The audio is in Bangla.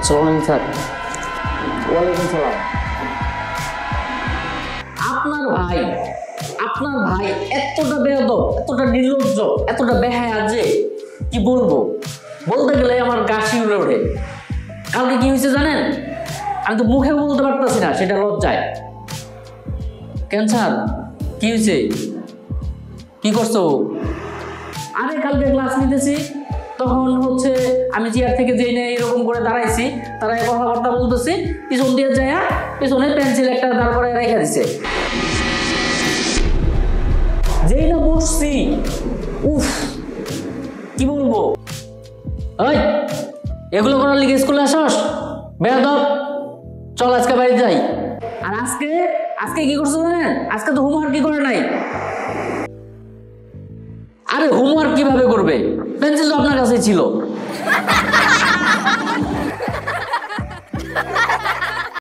আসসালামু আলাইকুম স্যার। ওয়ালাইকুম সালাম। আপনার ভাই এতটা বেয়াদব, এতটা নির্লজ্জ, এতটা বেহায়া যে কি বলবো, বলতে গেলে আমার গা শিউরে ওঠে। কালকে কি হয়েছে জানেন? আমি তো মুখে বলতে পারতেছি না, সেটা লজ্জায়। কেন স্যার, কি হয়েছে? কি করছো? আরে কালকে ক্লাস নিতেছি, তখন হচ্ছে আমি চেয়ার থেকে যেই না এরকম করে দাঁড়াইছি, তারা কথাবার্তা বলতেছি, পিছন দিয়ে যায় পিছনে পেন্সিল একটা দাঁড় করে রেখে দিছে। যেই না বসছি, উফ কি বলবো। ওই এগুলো করার লিগে স্কুলে আসস? বেয়াদব, চল আজকে বাড়ি যাই। আর আজকে আজকে কি করছো জানেন? আজকে তো হোমওয়ার্ক কি করে নাই। আরে হোমওয়ার্ক কিভাবে করবে? পেন্সিল তো আপনার কাছেই ছিল।